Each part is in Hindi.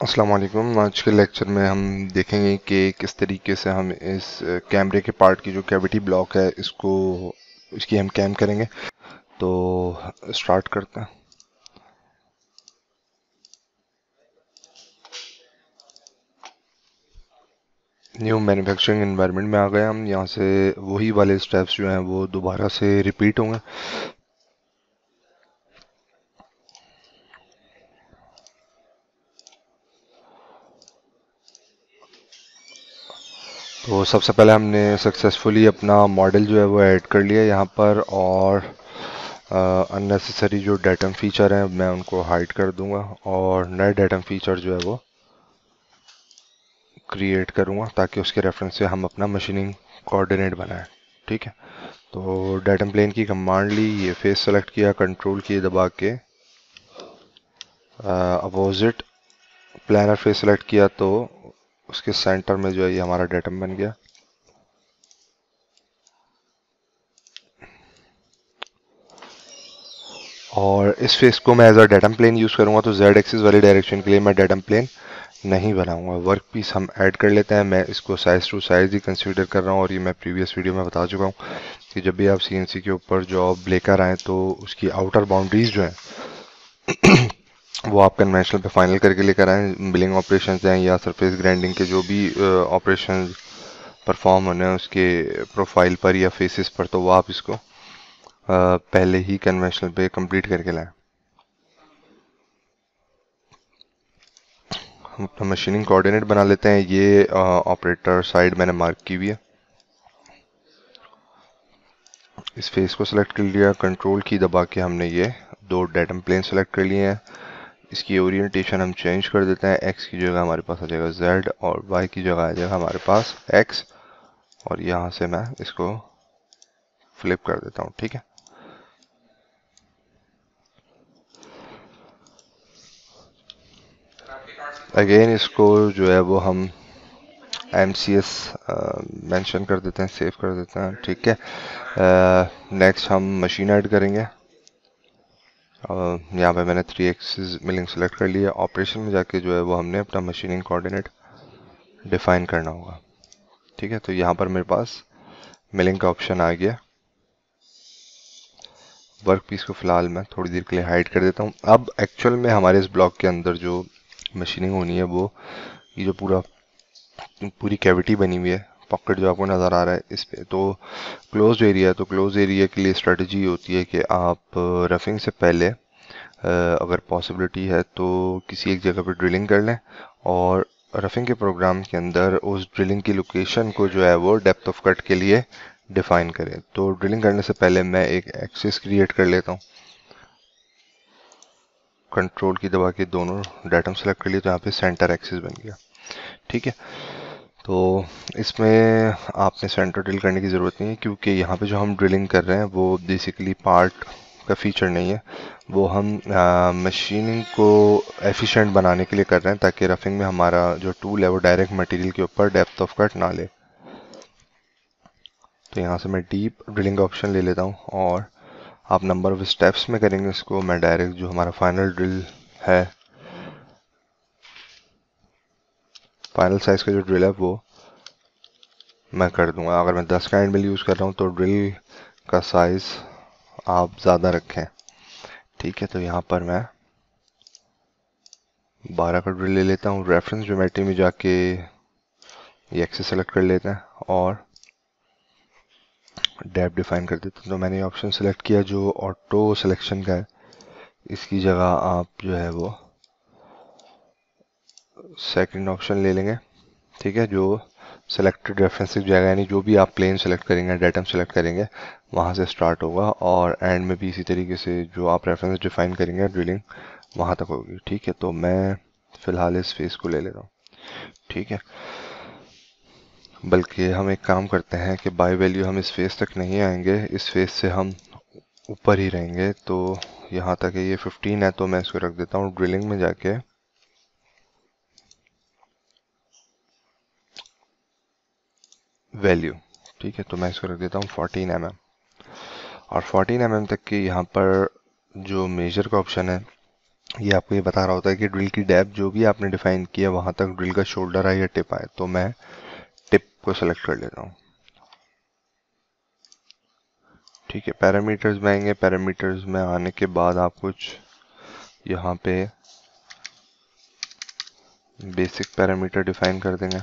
अस्सलाम वालेकुम। आज के लेक्चर में हम देखेंगे कि किस तरीके से हम इस कैमरे के पार्ट की जो कैविटी ब्लॉक है इसकी हम कैम करेंगे। तो स्टार्ट करते हैं। न्यू मैन्युफैक्चरिंग एनवायरनमेंट में आ गए हम। यहाँ से वही वाले स्टेप्स जो हैं वो दोबारा से रिपीट होंगे। तो सबसे पहले हमने सक्सेसफुली अपना मॉडल जो है वो ऐड कर लिया यहाँ पर, और अननेसेसरी जो डेटम फीचर हैं मैं उनको हाइड कर दूंगा और नए डेटम फीचर जो है वो क्रिएट करूंगा ताकि उसके रेफरेंस से हम अपना मशीनिंग कोऑर्डिनेट बनाएं। ठीक है, तो डेटम प्लेन की कमांड ली, ये फेस सेलेक्ट किया, कंट्रोल की दबा के अपोजिट प्लानर फेस सेलेक्ट किया, तो उसके सेंटर में जो है ये हमारा डेटम बन गया। और इस फेस को मैं as a datum plane use करूंगा, तो जेड एक्सिस वाली डायरेक्शन के लिए मैं डेटम प्लेन नहीं बनाऊंगा। वर्क पीस हम ऐड कर लेते हैं। मैं इसको साइज टू साइज ही कंसीडर कर रहा हूँ, और ये मैं प्रीवियस वीडियो में बता चुका हूँ कि जब भी आप सीएनसी के ऊपर जॉब लेकर आए तो उसकी आउटर बाउंड्रीज जो है वो आप कन्वेंशनल पे फाइनल करके लेकर आए। मिलिंग ऑपरेशन हैं या सरफेस ग्राइंडिंग के जो भी ऑपरेशन परफॉर्म होने हैं उसके प्रोफाइल पर या फेसेस पर, तो वो आप इसको पहले ही कन्वेंशनल पे कंप्लीट करके लाएं। हम अपना मशीनिंग कोऑर्डिनेट बना लेते हैं। ये ऑपरेटर साइड मैंने मार्क की हुई है। इस फेस को सिलेक्ट कर लिया, कंट्रोल की दबा के हमने ये दो डेटम प्लेन सेलेक्ट कर लिए हैं। इसकी ओरिएंटेशन हम चेंज कर देते हैं। एक्स की जगह हमारे पास आ जाएगा जेड, और वाई की जगह आ जाएगा हमारे पास एक्स, और यहाँ से मैं इसको फ्लिप कर देता हूँ। ठीक है, अगेन इसको जो है वो हम MCS मेंशन कर देते हैं, सेव कर देते हैं। ठीक है, नेक्स्ट हम मशीन ऐड करेंगे। यहाँ पे मैंने 3 एक्सिस मिलिंग सेलेक्ट कर लिया। ऑपरेशन में जाके जो है वो हमने अपना मशीनिंग कोऑर्डिनेट डिफाइन करना होगा। ठीक है, तो यहाँ पर मेरे पास मिलिंग का ऑप्शन आ गया। वर्क पीस को फिलहाल मैं थोड़ी देर के लिए हाइड कर देता हूँ। अब एक्चुअल में हमारे इस ब्लॉक के अंदर जो मशीनिंग होनी है वो ये जो पूरी कैविटी बनी हुई है, पॉकेट जो आपको नज़र आ रहा है इस पे, तो क्लोज्ड एरिया है। तो क्लोज एरिया के लिए स्ट्रेटजी होती है कि आप रफिंग से पहले अगर पॉसिबिलिटी है तो किसी एक जगह पर ड्रिलिंग कर लें, और रफिंग के प्रोग्राम के अंदर उस ड्रिलिंग की लोकेशन को जो है वो डेप्थ ऑफ कट के लिए डिफाइन करें। तो ड्रिलिंग करने से पहले मैं एक एक्सिस क्रिएट कर लेता हूँ। कंट्रोल की दबा के दोनों डाटम सेलेक्ट कर लिया, तो यहाँ पे सेंटर एक्सिस बन गया। ठीक है, तो इसमें आपने सेंटर ड्रिल करने की ज़रूरत नहीं है, क्योंकि यहाँ पे जो हम ड्रिलिंग कर रहे हैं वो बेसिकली पार्ट का फीचर नहीं है। वो हम मशीनिंग को एफिशिएंट बनाने के लिए कर रहे हैं, ताकि रफिंग में हमारा जो टूल है वो डायरेक्ट मटेरियल के ऊपर डेप्थ ऑफ कट ना ले। तो यहाँ से मैं डीप ड्रिलिंग का ऑप्शन ले लेता हूँ, और आप नंबर ऑफ स्टेप्स में करेंगे इसको। मैं डायरेक्ट जो हमारा फाइनल ड्रिल है, फाइनल साइज का जो ड्रिल है वो मैं कर दूंगा। अगर मैं 10 का एंड मिल यूज़ कर रहा हूँ तो ड्रिल का साइज आप ज़्यादा रखें। ठीक है, तो यहाँ पर मैं 12 का ड्रिल ले लेता हूँ। रेफरेंस ज्योमेट्री में जाके ये एक्सेस सेलेक्ट कर लेते हैं और डेप्थ डिफाइन कर देते हैं। तो मैंने ऑप्शन सेलेक्ट किया जो ऑटो सिलेक्शन का है। इसकी जगह आप जो है वो सेकंड ऑप्शन ले लेंगे। ठीक है, जो सेलेक्टेड रेफरेंस की जगह, यानी जो भी आप प्लेन सेलेक्ट करेंगे, डेटम सेलेक्ट करेंगे, वहाँ से स्टार्ट होगा, और एंड में भी इसी तरीके से जो आप रेफरेंस डिफाइन करेंगे ड्रिलिंग वहाँ तक होगी। ठीक है, तो मैं फिलहाल इस फेस को ले ले रहा हूँ। ठीक है, बल्कि हम एक काम करते हैं कि बाय वैल्यू हम इस फेस तक नहीं आएंगे, इस फेस से हम ऊपर ही रहेंगे। तो यहाँ तक है, ये 15 है, तो मैं इसको रख देता हूँ ड्रिलिंग में जाके वैल्यू। ठीक है, तो मैं इसको रख देता हूँ 14 mm, और 14 mm तक के यहाँ पर जो मेजर का ऑप्शन है ये आपको ये बता रहा होता है कि ड्रिल की डेप्थ जो भी आपने डिफाइन किया वहां तक ड्रिल का शोल्डर आए या टिप आए, तो मैं टिप को सेलेक्ट कर लेता हूँ। ठीक है, पैरामीटर्स में आएंगे। पैरामीटर्स में आने के बाद आप कुछ यहाँ पे बेसिक पैरामीटर डिफाइन कर देंगे।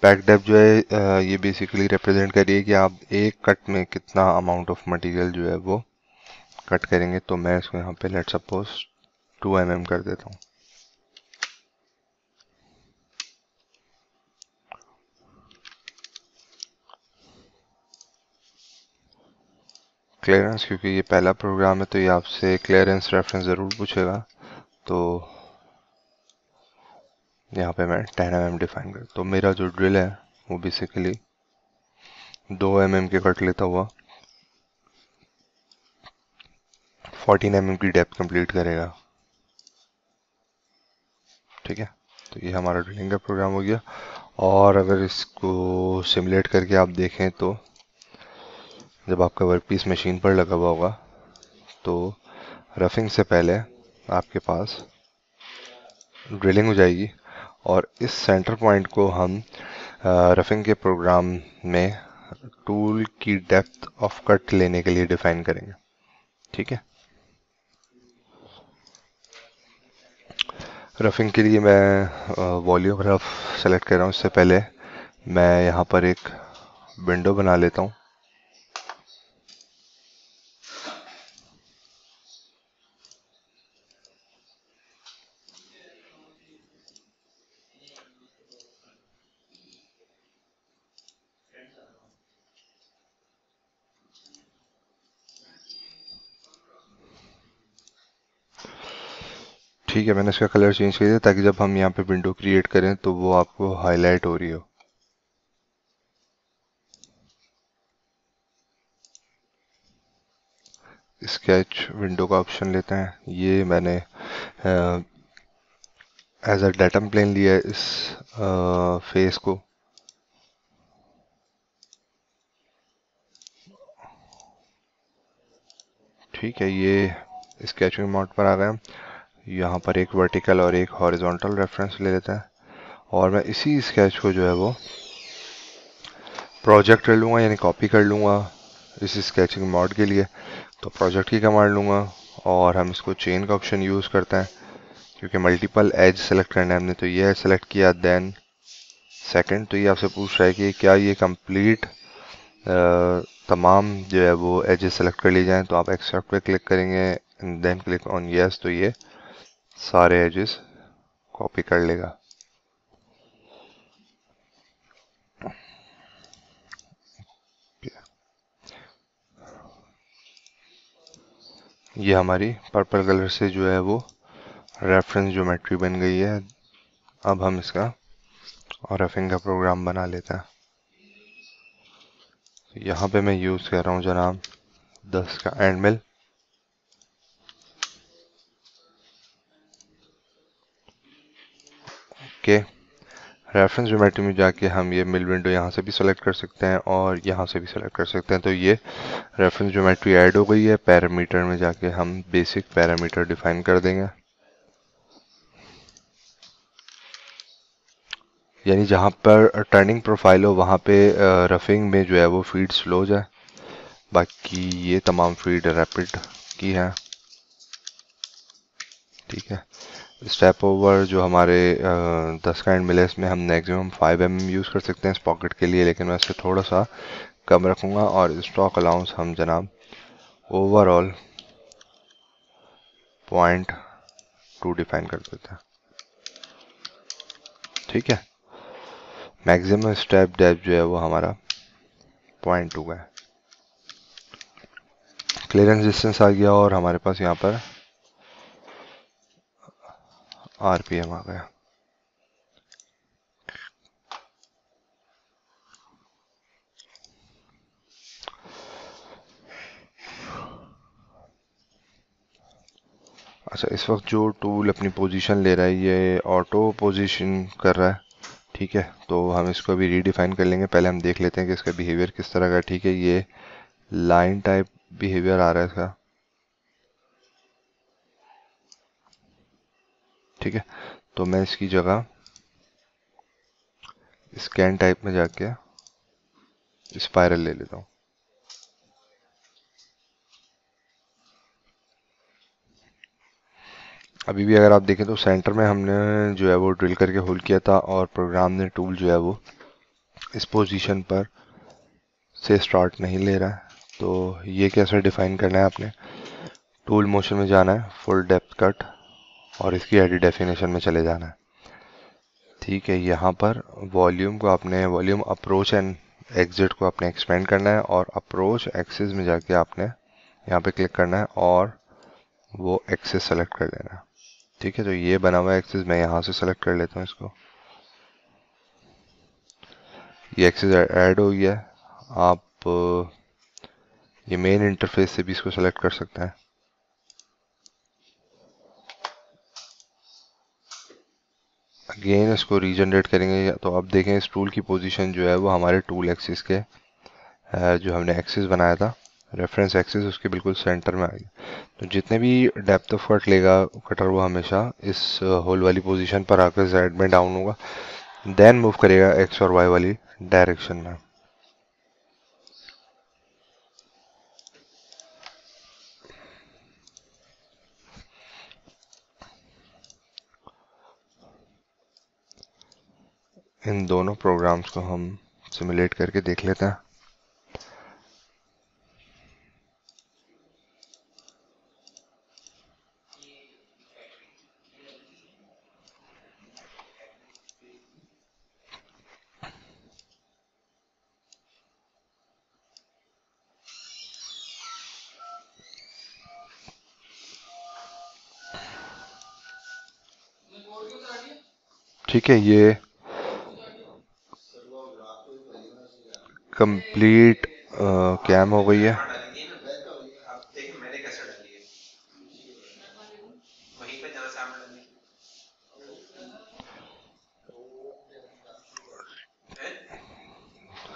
पैक डेप्थ जो है ये बेसिकली रिप्रेजेंट करिए कि आप एक कट में कितना अमाउंट ऑफ मटेरियल जो है वो कट करेंगे। तो मैं इसको यहाँ पे लेट सपोज 2 mm कर देता हूँ। क्लियरेंस, क्योंकि ये पहला प्रोग्राम है तो ये आपसे क्लियरेंस रेफरेंस ज़रूर पूछेगा, तो यहाँ पे मैं 10 mm डिफाइन कर। तो मेरा जो ड्रिल है वो बेसिकली 2 mm के कट लेता हुआ 14 mm की डेप्थ कंप्लीट करेगा। ठीक है, तो ये हमारा ड्रिलिंग का प्रोग्राम हो गया। और अगर इसको सिमुलेट करके आप देखें तो जब आपका वर्कपीस मशीन पर लगा हुआ होगा तो रफिंग से पहले आपके पास ड्रिलिंग हो जाएगी, और इस सेंटर पॉइंट को हम रफिंग के प्रोग्राम में टूल की डेप्थ ऑफ कट लेने के लिए डिफाइन करेंगे। ठीक है, रफिंग के लिए मैं वॉल्यूम रफ सेलेक्ट कर रहा हूँ। इससे पहले मैं यहाँ पर एक विंडो बना लेता हूँ। ठीक है, मैंने इसका कलर चेंज कर दिया ताकि जब हम यहाँ पे विंडो क्रिएट करें तो वो आपको हाईलाइट हो रही हो। स्केच विंडो का ऑप्शन लेते हैं। ये मैंने एज अ डेटम प्लेन लिया है इस फेस को। ठीक है, ये स्केचिंग मोड पर आ गए हम। यहाँ पर एक वर्टिकल और एक हॉरिजॉन्टल रेफरेंस ले लेते हैं, और मैं इसी स्केच को जो है वो प्रोजेक्ट कर लूँगा, यानी कॉपी कर लूँगा इस स्केचिंग मोड के लिए। तो प्रोजेक्ट की कमांड लूँगा और हम इसको चेन का ऑप्शन यूज़ करते हैं क्योंकि मल्टीपल एज सेलेक्ट करना है हमने। तो ये एज सेलेक्ट किया, देन सेकंड। तो ये आपसे पूछ रहा है कि क्या ये कंप्लीट तमाम जो है वो एजेस सेलेक्ट कर लिए जाएं। तो आप एक्सेप्ट पे क्लिक करेंगे and then click on yes, तो ये सारे एजेस कॉपी कर लेगा। ये हमारी पर्पल कलर से जो है वो रेफरेंस ज्योमेट्री बन गई है। अब हम इसका और रफिंग का प्रोग्राम बना लेते हैं। यहाँ पे मैं यूज़ कर रहा हूँ जनाब 10 का एंड मिल। ओके, रेफरेंस ज्योमेट्री में जाके हम ये मिल विंडो यहाँ से भी सेलेक्ट कर सकते हैं और यहाँ से भी सेलेक्ट कर सकते हैं। तो ये रेफरेंस ज्योमेट्री ऐड हो गई है। पैरामीटर में जाके हम बेसिक पैरामीटर डिफाइन कर देंगे, यानी जहाँ पर टर्निंग प्रोफाइल हो वहाँ पे रफिंग में जो है वो फीड स्लो जाए। बाकी ये तमाम फीड रैपिड की है। ठीक है, स्टेप ओवर जो हमारे 10 का एंड मिले इसमें हम मैक्सिमम 5 mm यूज़ कर सकते हैं इस पॉकेट के लिए, लेकिन मैं इससे थोड़ा सा कम रखूँगा। और स्टॉक अलाउंस हम जनाब ओवरऑल 0.2 डिफाइन कर देते हैं। ठीक है, मैक्सिमम स्टेप डेप्थ जो है वो हमारा 0.2 है। क्लियरेंस डिस्टेंस आ गया और हमारे पास यहाँ पर आरपीएम आ गया। अच्छा, इस वक्त जो टूल अपनी पोजीशन ले रहा है ये ऑटो पोजीशन कर रहा है। ठीक है, तो हम इसको अभी रीडिफाइन कर लेंगे। पहले हम देख लेते हैं कि इसका बिहेवियर किस तरह का है। ठीक है, ये लाइन टाइप बिहेवियर आ रहा है इसका। ठीक है, तो मैं इसकी जगह स्कैन टाइप में जाके स्पाइरल ले लेता हूँ। अभी भी अगर आप देखें तो सेंटर में हमने जो है वो ड्रिल करके होल किया था और प्रोग्राम ने टूल जो है वो इस पोजीशन पर से स्टार्ट नहीं ले रहा है। तो ये कैसे डिफाइन करना है, आपने टूल मोशन में जाना है, फुल डेप्थ कट, और इसकी एडिट डेफिनेशन में चले जाना है। ठीक है, यहाँ पर वॉल्यूम को आपने वॉल्यूम अप्रोच एंड एग्जिट को आपने एक्सपेंड करना है और अप्रोच एक्सिस में जाके आपने यहाँ पे क्लिक करना है और वो एक्सिस सेलेक्ट कर लेना है। ठीक है, तो ये बना हुआ एक्सिस मैं यहाँ से सेलेक्ट कर लेता हूँ इसको। ये एक्सिस ऐड हो गया है। आप ये मेन इंटरफेस से भी इसको सेलेक्ट कर सकते हैं। अगेन इसको रीजनरेट करेंगे तो अब देखें इस टूल की पोजीशन जो है वो हमारे टूल एक्सिस के जो हमने एक्सिस बनाया था रेफरेंस एक्सिस उसके बिल्कुल सेंटर में आ गया। तो जितने भी डेप्थ ऑफ कट लेगा कटर वो हमेशा इस होल वाली पोजीशन पर आकर जेड में डाउन होगा, देन मूव करेगा एक्स और वाई वाली डायरेक्शन में। इन दोनों प्रोग्राम्स को हम सिमुलेट करके देख लेते हैं। ठीक है, ये कंप्लीट कैम हो गई है।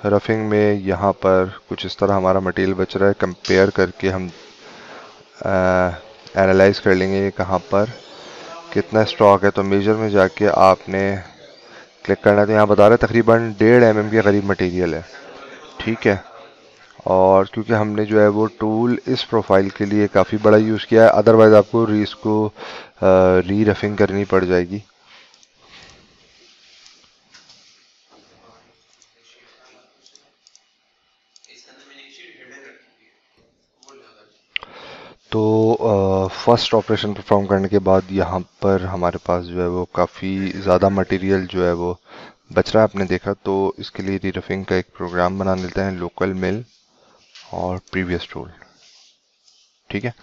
रफिंग में यहाँ पर कुछ इस तरह हमारा मटेरियल बच रहा है। कंपेयर करके हम एनालाइज कर लेंगे ये कहाँ पर कितना स्टॉक है। तो मेजर में जाके आपने क्लिक करना है तो यहाँ बता रहा है तकरीबन 1.5 mm के करीब मटेरियल है। ठीक है, और क्योंकि हमने जो है वो टूल इस प्रोफाइल के लिए काफ़ी बड़ा यूज़ किया है, अदरवाइज़ आपको इसको री रफिंग करनी पड़ जाएगी। तो फर्स्ट ऑपरेशन परफॉर्म करने के बाद यहाँ पर हमारे पास जो है वो काफ़ी ज़्यादा मटेरियल जो है वो बच रहा है, आपने देखा। तो इसके लिए री रफिंग का एक प्रोग्राम बना लेते हैं, लोकल मिल और प्रीवियस टूल। ठीक है,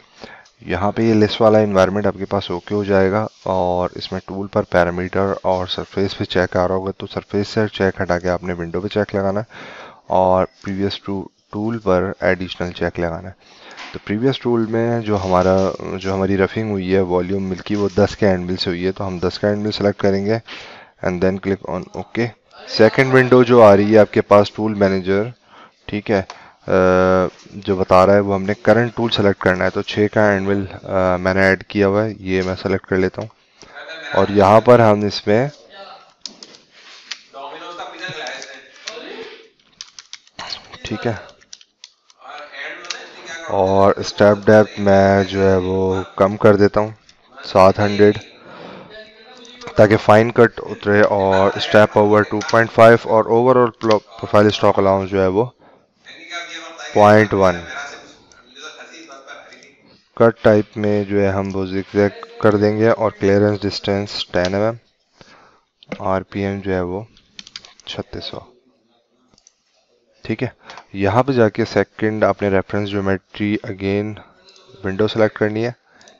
यहाँ पे ये लिस्ट वाला इन्वायरमेंट आपके पास ओके हो जाएगा और इसमें टूल पर पैरामीटर और सरफेस पे चेक आ रहा होगा। तो सरफेस से चेक हटा के आपने विंडो पे चेक लगाना है और प्रीवियस टूल पर एडिशनल चेक लगाना है। तो प्रीवियस टूल में जो हमारी रफिंग हुई है वॉल्यूम मिल की वो 10 के एंड मिल से हुई है, तो हम 10 का एंड मिल सेलेक्ट करेंगे and then click on okay. Second window जो आ रही है आपके पास टूल मैनेजर, ठीक है, जो बता रहा है वो हमने करंट टूल सेलेक्ट करना है। तो 6 का एंडविल मैंने ऐड किया हुआ है, ये मैं सेलेक्ट कर लेता हूँ और यहाँ पर हम इसमें ठीक है, और स्टेप डेप्थ मैं जो है वो कम कर देता हूँ 700 ताकि फाइन कट उतरे, और स्टेप ओवर 2.5 और ओवरऑल प्रोफाइल स्टॉक अलाउंस जो है वो 0.1। कट टाइप में जो है हम वो ज़िगज़ैग कर देंगे और क्लियरेंस डिस्टेंस 10 mm, आरपीएम जो है वो 3600। ठीक है, यहाँ पे जाके सेकंड आपने reference geometry again window select करनी है,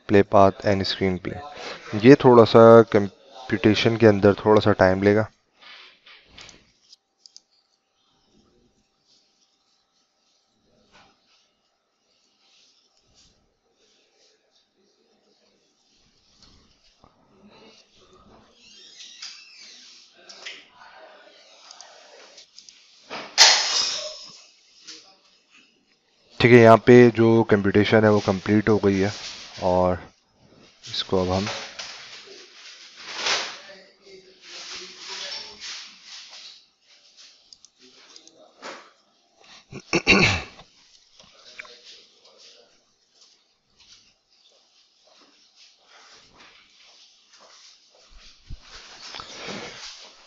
play path and screen play. ये थोड़ा सा कंप्यूटेशन के अंदर थोड़ा सा टाइम लेगा। ठीक है, यहाँ पे जो कंप्यूटेशन है वो कंप्लीट हो गई है और इसको अब हम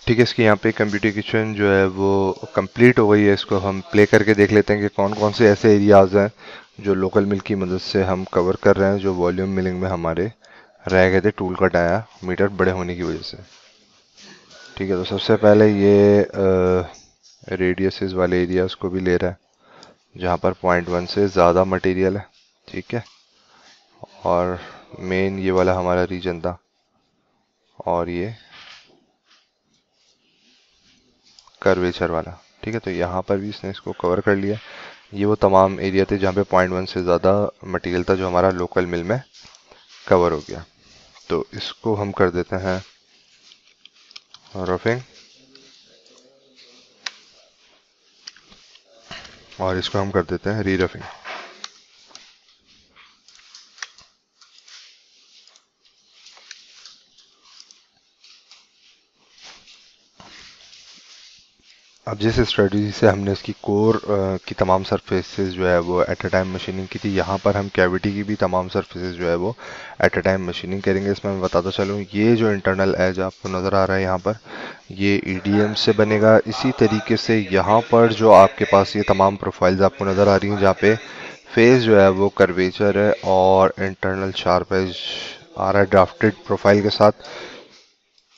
ठीक है, इसकी यहाँ पे कंप्यूटेशन जो है वो कंप्लीट हो गई है। इसको हम प्ले करके देख लेते हैं कि कौन कौन से ऐसे एरियाज हैं जो लोकल मिल की मदद से हम कवर कर रहे हैं, जो वॉल्यूम मिलिंग में हमारे रह गए थे टूल का डायामीटर बड़े होने की वजह से। ठीक है, तो सबसे पहले ये रेडियसेस वाले एरियाज को भी ले रहा है जहाँ पर 0.1 से ज़्यादा मटेरियल है। ठीक है, और मेन ये वाला हमारा रीजन था, और ये कर्वेचर वाला। ठीक है, तो यहाँ पर भी इसने इसको कवर कर लिया। ये वो तमाम एरिया थे जहाँ पे 0.1 से ज़्यादा मटेरियल था जो हमारा लोकल मिल में कवर हो गया। तो इसको हम कर देते हैं रफिंग, और इसको हम कर देते हैं री रफिंग। अब जिस स्ट्रेटजी से हमने इसकी कोर की तमाम सरफेसेस जो है वो एट अ टाइम मशीनिंग की थी, यहाँ पर हम कैविटी की भी तमाम सरफेसेस जो है वो एट अ टाइम मशीनिंग करेंगे। इसमें मैं बताता चलूँ, ये जो इंटरनल एज आपको नज़र आ रहा है यहाँ पर, ये EDM से बनेगा। इसी तरीके से यहाँ पर जो आपके पास ये तमाम प्रोफाइल्स आपको नज़र आ रही हैं जहाँ पे फेस जो है वो कर्वेचर है और इंटरनल शार्प एज आ रहा है ड्राफ्टेड प्रोफाइल के साथ,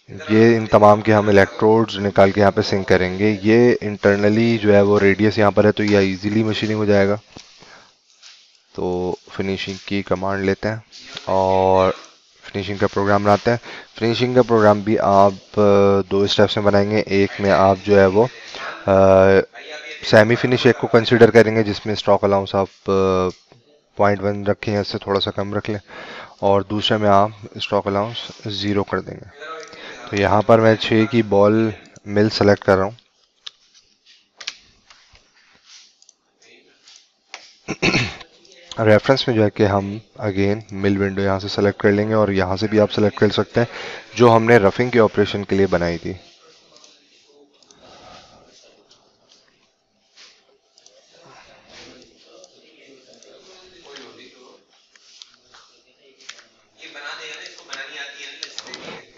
ये इन तमाम के हम इलेक्ट्रोड्स निकाल के यहाँ पे सिंक करेंगे। ये इंटरनली जो है वो रेडियस यहाँ पर है, तो ये इजीली मशीनिंग हो जाएगा। तो फिनिशिंग की कमांड लेते हैं और फिनिशिंग का प्रोग्राम बनाते हैं। फिनिशिंग का प्रोग्राम भी आप दो स्टेप्स में बनाएंगे। एक में आप जो है वो सेमी फिनिश एक को कंसिडर करेंगे जिसमें स्टॉक अलाउंस आप 0.1 रखें या इससे थोड़ा सा कम रख लें, और दूसरे में आप स्टॉक अलाउंस 0 कर देंगे। तो यहाँ पर मैं 6 की बॉल मिल सेलेक्ट कर रहा हूँ। रेफरेंस में जाके हम अगेन मिल विंडो यहाँ से सेलेक्ट कर लेंगे, और यहाँ से भी आप सेलेक्ट कर सकते हैं जो हमने रफिंग के ऑपरेशन के लिए बनाई थी।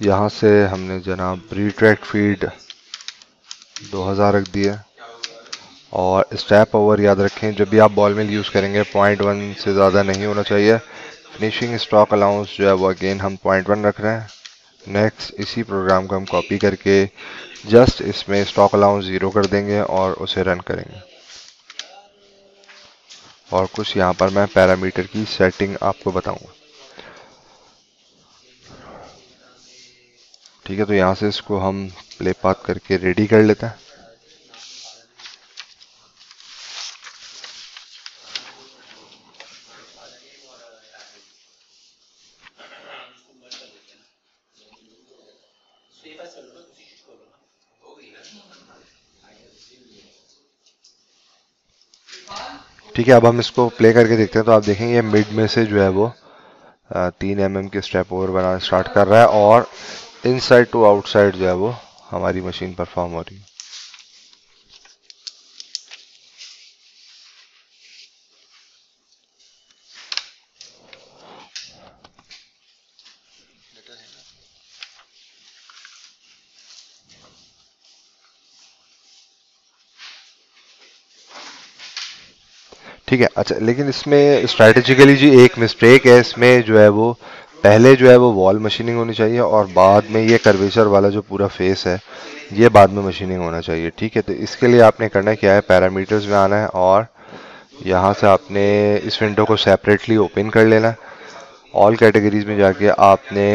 यहाँ से हमने जनाब रिट्रैक्ट फीड 2000 रख दिया, और स्टेप ओवर याद रखें जब भी आप बॉल मिल यूज़ करेंगे 0.1 से ज़्यादा नहीं होना चाहिए। फिनिशिंग स्टॉक अलाउंस जो है वो अगेन हम 0.1 रख रहे हैं। नेक्स्ट इसी प्रोग्राम को हम कॉपी करके जस्ट इसमें स्टॉक अलाउंस 0 कर देंगे और उसे रन करेंगे। और कुछ यहाँ पर मैं पैरामीटर की सेटिंग आपको बताऊंगा। ठीक है, तो यहाँ से इसको हम प्ले पाथ करके रेडी कर लेते हैं। ठीक है, अब हम इसको प्ले करके देखते हैं। तो आप देखेंगे मिड में से जो है वो 3 mm के स्टेप ओवर बनाना स्टार्ट कर रहा है, और इनसाइड टू आउटसाइड जो है वो हमारी मशीन परफॉर्म हो रही है। ठीक है, अच्छा, लेकिन इसमें स्ट्रैटेजिकली जी एक मिस्टेक है। इसमें जो है वो पहले जो है वो वॉल मशीनिंग होनी चाहिए, और बाद में ये कर्वेचर वाला जो पूरा फेस है ये बाद में मशीनिंग होना चाहिए। ठीक है, तो इसके लिए आपने करना क्या है, पैरामीटर्स में आना है और यहाँ से आपने इस विंडो को सेपरेटली ओपन कर लेना है। ऑल कैटेगरीज में जाके आपने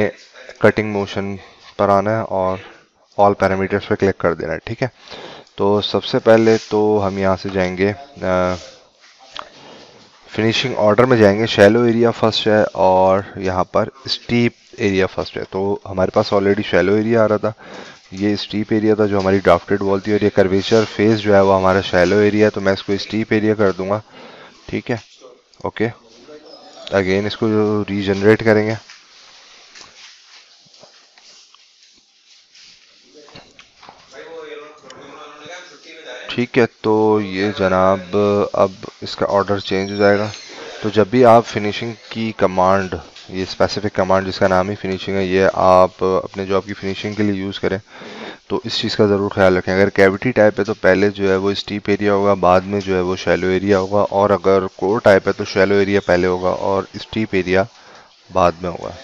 कटिंग मोशन पर आना है और ऑल पैरामीटर्स पे क्लिक कर देना है। ठीक है, तो सबसे पहले तो हम यहाँ से जाएंगे फिनिशिंग ऑर्डर में जाएंगे। शैलो एरिया फर्स्ट है और यहाँ पर स्टीप एरिया फर्स्ट है। तो हमारे पास ऑलरेडी शैलो एरिया आ रहा था, ये स्टीप एरिया था जो हमारी ड्राफ्टेड वॉल थी, और ये कर्वेचर फेस जो है वो हमारा शैलो एरिया है। तो मैं इसको स्टीप एरिया कर दूंगा। ठीक है, ओके, अगेन इसको रीजनरेट करेंगे। ठीक है, तो ये जनाब अब इसका ऑर्डर चेंज हो जाएगा। तो जब भी आप फिनिशिंग की कमांड, ये स्पेसिफिक कमांड जिसका नाम ही फिनिशिंग है, ये आप अपने जॉब की फिनिशिंग के लिए यूज़ करें, तो इस चीज़ का ज़रूर ख्याल रखें। अगर कैविटी टाइप है तो पहले जो है वो स्टीप एरिया होगा, बाद में जो है वो शैलो एरिया होगा, और अगर कोर टाइप है तो शैलो एरिया पहले होगा और स्टीप एरिया बाद में होगा।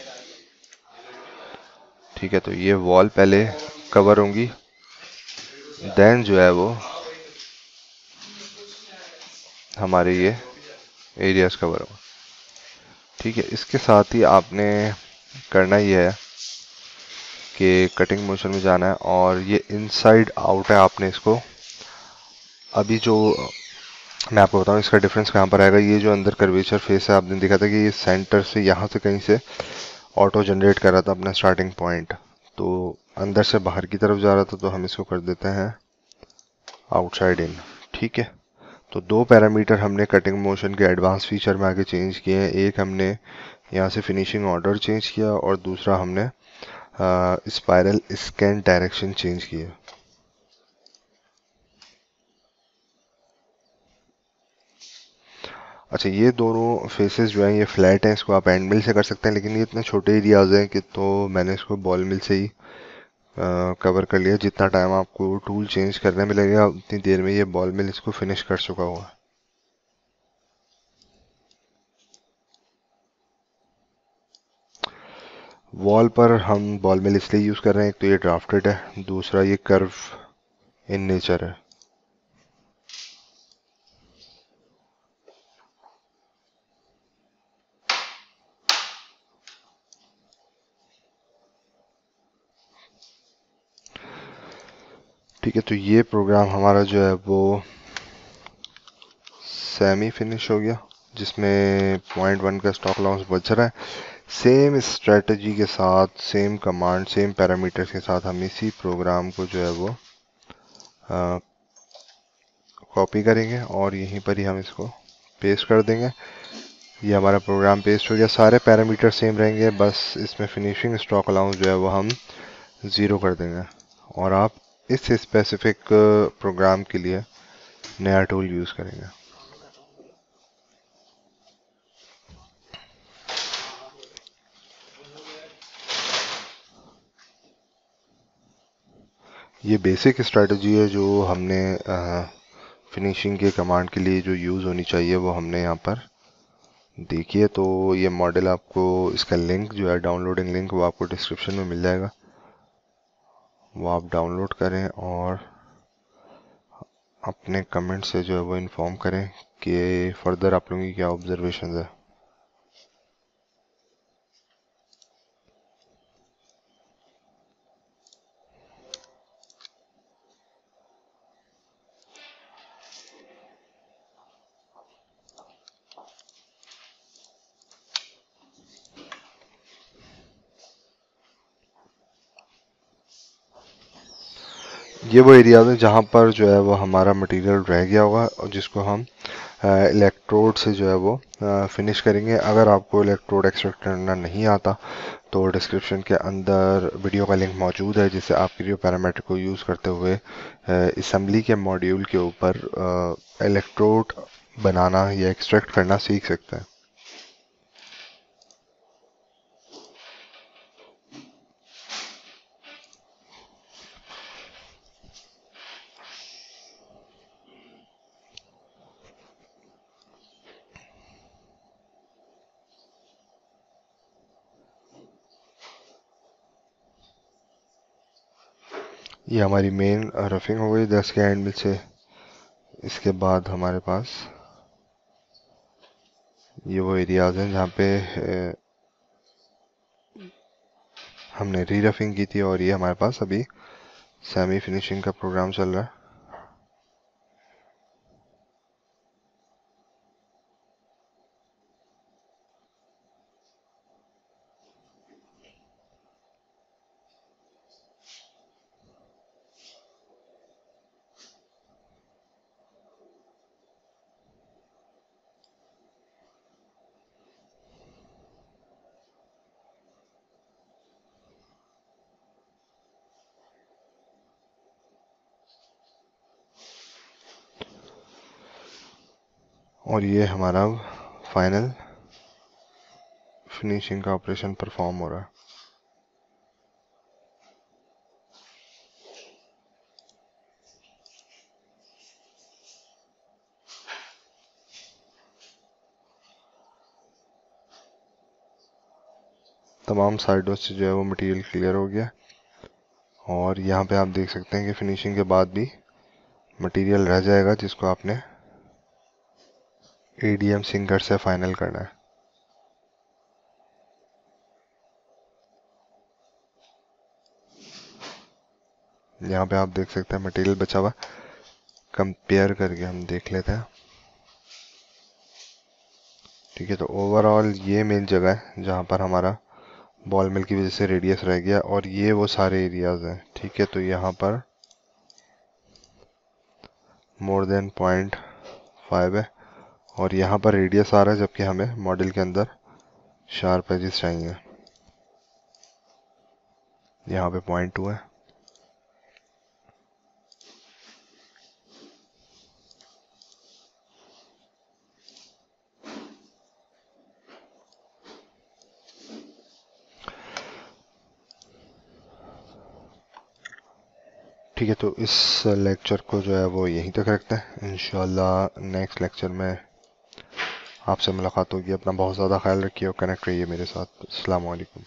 ठीक है, तो ये वॉल पहले कवर होंगी, देन जो है वो हमारे ये एरियाज कवर होगा। ठीक है, इसके साथ ही आपने करना ये है कि कटिंग मोशन में जाना है और ये इनसाइड आउट है, आपने इसको अभी जो मैं आपको बताऊं इसका डिफरेंस कहाँ पर आएगा। ये जो अंदर कर्वेचर फेस है, आपने देखा था कि ये सेंटर से यहाँ से कहीं से ऑटो जनरेट कर रहा था अपना स्टार्टिंग पॉइंट, तो अंदर से बाहर की तरफ जा रहा था, तो हम इसको कर देते हैं आउटसाइड इन। ठीक है, तो दो पैरामीटर हमने कटिंग मोशन के एडवांस फीचर में आगे चेंज किए हैं। एक हमने यहाँ से फिनिशिंग ऑर्डर चेंज किया और दूसरा हमने स्पाइरल स्कैन डायरेक्शन चेंज किया। अच्छा, ये दोनों फेसेस जो हैं ये फ्लैट हैं, इसको आप एंड मिल से कर सकते हैं, लेकिन ये इतने छोटे एरियाज हैं कि तो मैंने इसको बॉल मिल से ही कवर कर लिया। जितना टाइम आपको टूल चेंज करने में लगेगा उतनी देर में ये बॉल मिल इसको फिनिश कर चुका हुआ। वॉल पर हम बॉल मिल इसलिए यूज़ कर रहे हैं, एक तो ये ड्राफ्टेड है, दूसरा ये कर्व इन नेचर है। ठीक है, तो ये प्रोग्राम हमारा जो है वो सेमी फिनिश हो गया, जिसमें 0.1 का स्टॉक लॉस बच रहा है। सेम स्ट्रेटजी के साथ, सेम कमांड, सेम पैरामीटर्स के साथ हम इसी प्रोग्राम को जो है वो कॉपी करेंगे और यहीं पर ही हम इसको पेस्ट कर देंगे। ये हमारा प्रोग्राम पेस्ट हो गया, सारे पैरामीटर सेम रहेंगे, बस इसमें फिनिशिंग स्टॉक अलाउंस जो है वो हम 0 कर देंगे और आप इस स्पेसिफिक प्रोग्राम के लिए नया टूल यूज़ करेंगे। ये बेसिक स्ट्रेटजी है जो हमने फिनिशिंग के कमांड के लिए जो यूज़ होनी चाहिए वो हमने यहाँ पर देखिए। तो ये मॉडल आपको, इसका लिंक जो है डाउनलोडिंग लिंक, वो आपको डिस्क्रिप्शन में मिल जाएगा, वो आप डाउनलोड करें और अपने कमेंट से जो है वो इन्फॉर्म करें कि फर्दर आप लोगों की क्या ऑब्जर्वेशन है। ये वो एरिया है जहाँ पर जो है वो हमारा मटेरियल रह गया होगा और जिसको हम इलेक्ट्रोड से जो है वो फिनिश करेंगे। अगर आपको इलेक्ट्रोड एक्सट्रैक्ट करना नहीं आता तो डिस्क्रिप्शन के अंदर वीडियो का लिंक मौजूद है, जिससे आप क्रियो पैरामीटर को यूज़ करते हुए असम्बली के मॉड्यूल के ऊपर इलेक्ट्रोड बनाना या एक्सट्रैक्ट करना सीख सकते हैं। ये हमारी मेन रफिंग हो गई 10 के एंड में से। इसके बाद हमारे पास ये वो एरियाज हैं जहाँ पे हमने री रफिंग की थी और ये हमारे पास अभी सेमी फिनिशिंग का प्रोग्राम चल रहा है। और ये हमारा फाइनल फिनिशिंग का ऑपरेशन परफॉर्म हो रहा है। तमाम साइडों से जो है वो मटेरियल क्लियर हो गया। और यहाँ पे आप देख सकते हैं कि फिनिशिंग के बाद भी मटेरियल रह जाएगा जिसको आपने एडीएम सिंकर से फाइनल करना है। यहाँ पे आप देख सकते हैं मटेरियल बचा हुआ, कंपेयर करके हम देख लेते हैं। ठीक है, तो ओवरऑल ये मेन जगह है जहाँ पर हमारा बॉल मिल की वजह से रेडियस रह गया, और ये वो सारे एरियाज हैं। ठीक है, तो यहाँ पर मोर देन 0.5 है, और यहाँ पर रेडियस आ रहा है, जबकि हमें मॉडल के अंदर शार्प एजेस चाहिए। यहाँ पे 0.2 है। ठीक है, तो इस लेक्चर को जो है वो यहीं तक रखते हैं। इंशाल्लाह नेक्स्ट लेक्चर में आपसे मुलाकात होगी। अपना बहुत ज़्यादा ख्याल रखिए और कनेक्ट रहिए मेरे साथ। अस्सलाम वालेकुम।